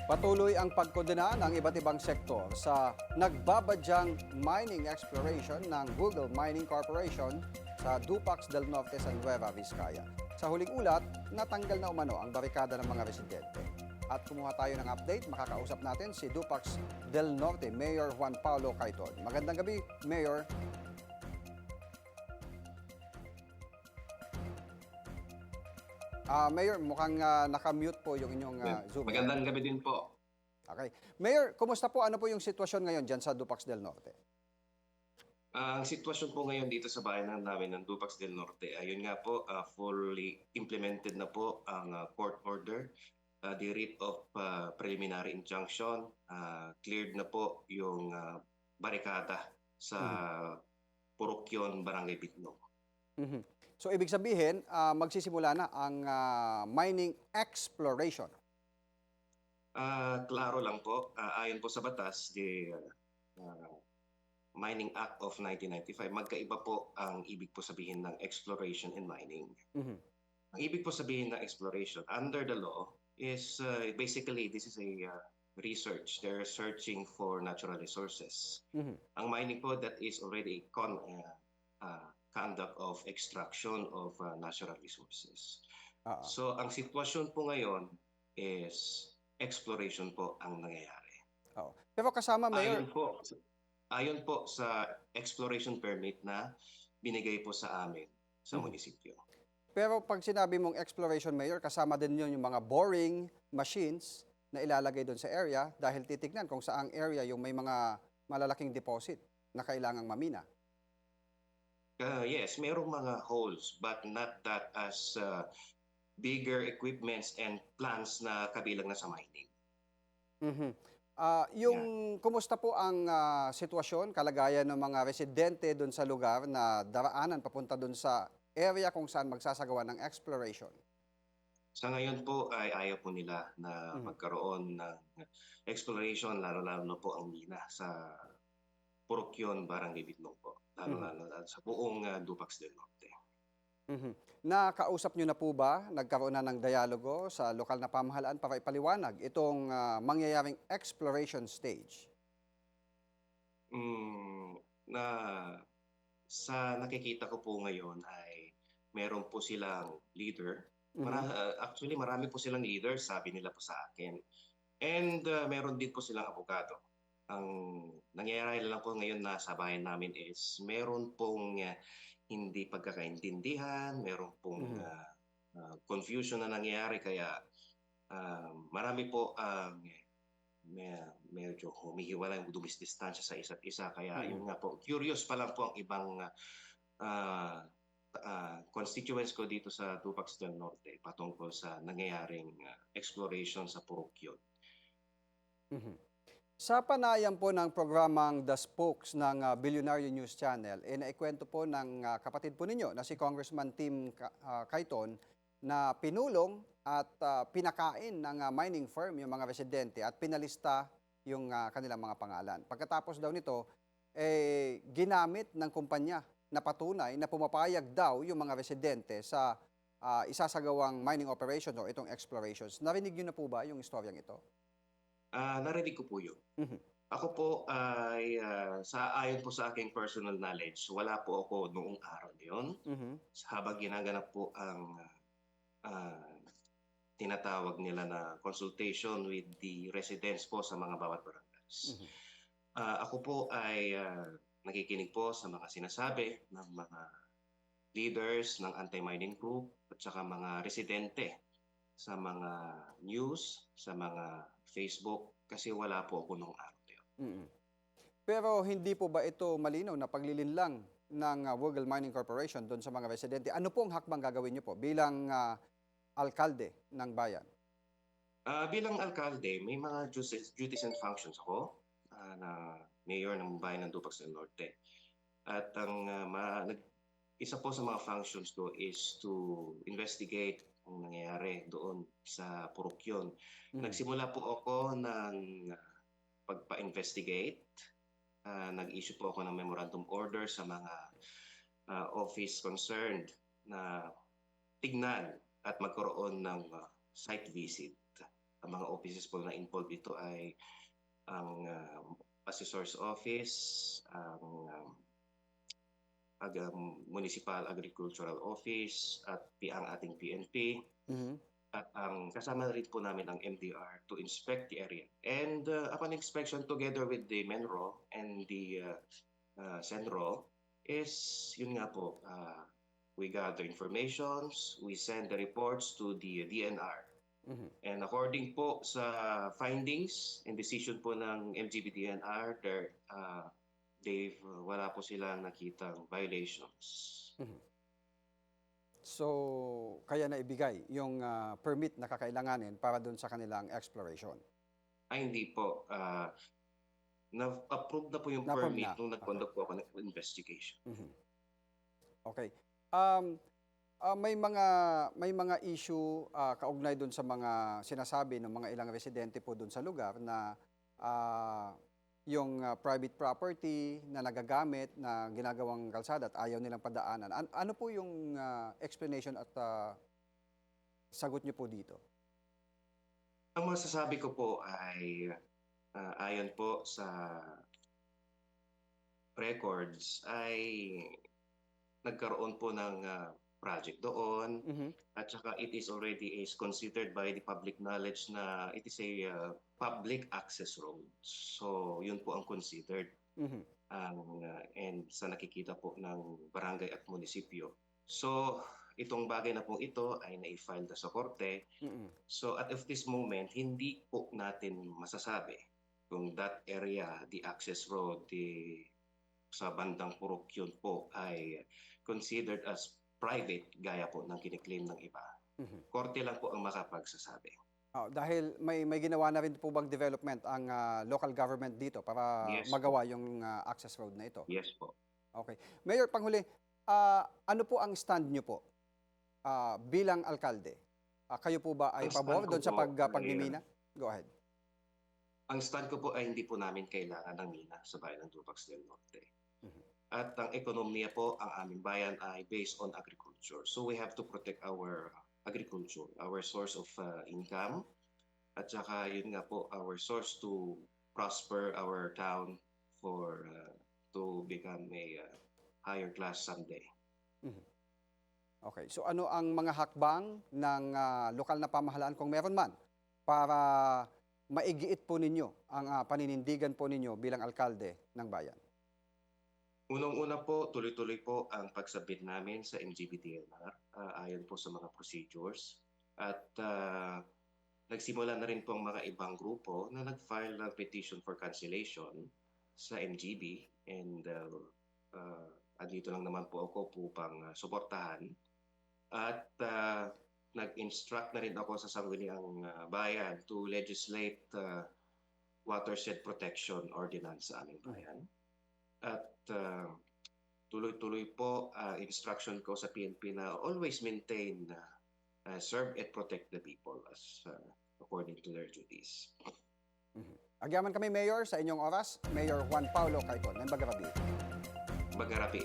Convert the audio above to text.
Patuloy ang pagkondena ng iba't ibang sektor sa nagbabadyang mining exploration ng Google Mining Corporation sa Dupax del Norte sa Nueva Vizcaya. Sa huling ulat, natanggal na umano ang barikada ng mga residente. At kumuha tayo ng update, makakausap natin si Dupax del Norte Mayor Juan Paulo Caiton. Magandang gabi, Mayor. Mayor, mukhang nakamute po yung inyong Zoom. Magandang gabi din po. Okay. Mayor, kumusta po? Ano po yung sitwasyon ngayon dyan sa Dupax del Norte? Ang sitwasyon po ngayon dito sa bayan namin ng Dupax del Norte, ayun nga po, fully implemented na po ang court order, the writ of preliminary injunction, cleared na po yung barikada sa Purokyon, Barangay Bitno. Mhm. So, ibig sabihin, magsisimula na ang mining exploration. Klaro lang po, ayon po sa batas, the Mining Act of 1995, magkaiba po ang ibig po sabihin ng exploration and mining. Mhm. Ang ibig po sabihin ng exploration under the law is basically this is a research. They're searching for natural resources. Mhm. Ang mining po, that is already conduct of extraction of natural resources. Ah, So ang sitwasyon po ngayon is exploration po ang nangyayari. oo. Pero kasama, Mayor, Ayon po sa exploration permit na binigay po sa amin sa munisipyo. pero pag sinabi mong exploration, Mayor, kasama din yun yung mga boring machines na ilalagay doon sa area dahil titignan kung saang area yung may mga malalaking deposit na kailangang mamina. Yes, merong mga holes but not that as bigger equipments and plants na kabilang na sa mining. Mhm. Yeah. Kumusta po ang sitwasyon, kalagayan ng mga residente doon sa lugar na daraanan papunta doon sa area kung saan magsasagawa ng exploration? Sa ngayon po ay ayaw po nila na magkaroon ng exploration, lalo-lalo na po ang mina sa Purokyon, Barangay Bitnong po, lalo-lalo na sa buong Dupax del Norte. Mhm. Nakausap niyo na po ba, nagkaroon na ng dialogo sa lokal na pamahalaan para ipaliwanag itong mangyayaring exploration stage? Mm, na sa nakikita ko po ngayon ay meron po silang leader. Actually, marami po silang leader, sabi nila po sa akin. And meron din po silang abogado. Ang nangyayari lang po ngayon na sa bayan namin is meron pong hindi pagkakaintindihan, meron pong confusion na nangyayari kaya marami po ang medyo humihiwalay, dumisdistansya sa isa't isa. Kaya yun nga po, curious pa lang po ang ibang constituents ko dito sa Dupax del Norte patungkol sa nangyayaring exploration sa Purokyon. Sa panayam po ng programang The Spokes ng Billionaire News Channel, naikwento po ng kapatid po ninyo na si Congressman Tim Cayton na pinulong at pinakain ng mining firm yung mga residente at pinalista yung kanilang mga pangalan. Pagkatapos daw nito, ginamit ng kumpanya na patunay na pumapayag daw yung mga residente sa isasagawang mining operation o itong explorations. Narinig niyo na po ba yung istoryang ito? Narinig ko po yun. Ako po ay ayon po sa aking personal knowledge, wala po ako noong araw na yun. Habang ginaganap po ang tinatawag nila na consultation with the residents po sa mga bawat barangays. Ako po ay nakikinig po sa mga sinasabi ng mga leaders ng anti-mining group at saka mga residente sa mga news, sa mga Facebook, kasi wala po ako nung araw na yun. Pero hindi po ba ito malinaw na paglilinlang ng Google Mining Corporation doon sa mga residente? Ano pong hakbang gagawin niyo po bilang alkalde ng bayan? Bilang alkalde, may mga duties and functions ako na mayor ng bayan ng Dupax del Norte. At ang isa po sa mga functions ko is to investigate ang nangyayari doon sa Purokyon. Nagsimula po ako ng pagpa-investigate. Nag-issue po ako ng memorandum order sa mga office concerned na tignan at magkaroon ng site visit ang mga offices po na involved dito ay ang Assessor's Office, Municipal Agricultural Office at ang ating PNP. Mhm. At ang kasama rin po namin ang MDR to inspect the area. And upon inspection together with the MENRO and the CENRO is yun nga po, we gather informations, we send the reports to the DNR. Mhm. And according po sa findings and decision po ng MGB-DNR, wala po silang nakitang violations. So, kaya na ibigay yung permit na kakailanganin para doon sa kanilang exploration. Ay, hindi po. Na-approve na po yung Na-approve permit na. nung nag-conduct po ako ng investigation. Mhm. Okay. May mga issue kaugnay doon sa mga sinasabi ng mga ilang residente po doon sa lugar na yung private property na nagagamit na ginagawang kalsada at ayaw nilang padaanan. Ano po yung explanation at sagot niyo po dito? Ang masasabi ko po ay ayon po sa records ay nagkaroon po ng project doon Mhm. at saka it is already considered by the public knowledge na it is a public access road. So yun po ang considered Mhm. and sa nakikita po ng barangay at munisipyo. So itong bagay na po ito ay na-file na sa korte. Mhm. So at of this moment, hindi po natin masasabi kung that area, the access road, sa bandang Purok yun po ay considered as private gaya po ng kiniklaim ng iba. Mhm. Korte lang po ang makapagsasabi. Dahil may ginawa na rin po bang development ang local government dito para Yes magawa yung access road na ito? Yes po. Okay. Mayor, panghuli, ano po ang stand niyo po bilang alkalde? Kayo po ba ay Ang stand pabor ko doon sa po ay, pagmimina? Go ahead. Ang stand ko po ay hindi po namin kailangan ng mina sa bayan ng Tupac del Norte. Mhm. At ang ekonomiya po, ang aming bayan ay based on agriculture. So we have to protect our agriculture, our source of income, at saka yun nga po, our source to prosper our town for to become a higher class someday. Okay. So ano ang mga hakbang ng lokal na pamahalaan kung meron man para maigiit po ninyo ang paninindigan po ninyo bilang alkalde ng bayan? Unang-una po, tuloy-tuloy po ang pagsabit namin sa MGB-DNR ayon po sa mga procedures. At nagsimula na rin po ang mga ibang grupo na nag-file ng petition for cancellation sa MGB. And andito lang naman po ako upang suportahan. At nag-instruct na rin ako sa Sangguniang Bayan to legislate watershed protection ordinance sa aming bayan. At tuloy-tuloy po instruction ko sa PNP na always maintain, serve and protect the people as according to their duties. Agyaman kami, Mayor, sa inyong oras. Mayor Juan Paulo Cayton, ng Bagarabi. Magarapi.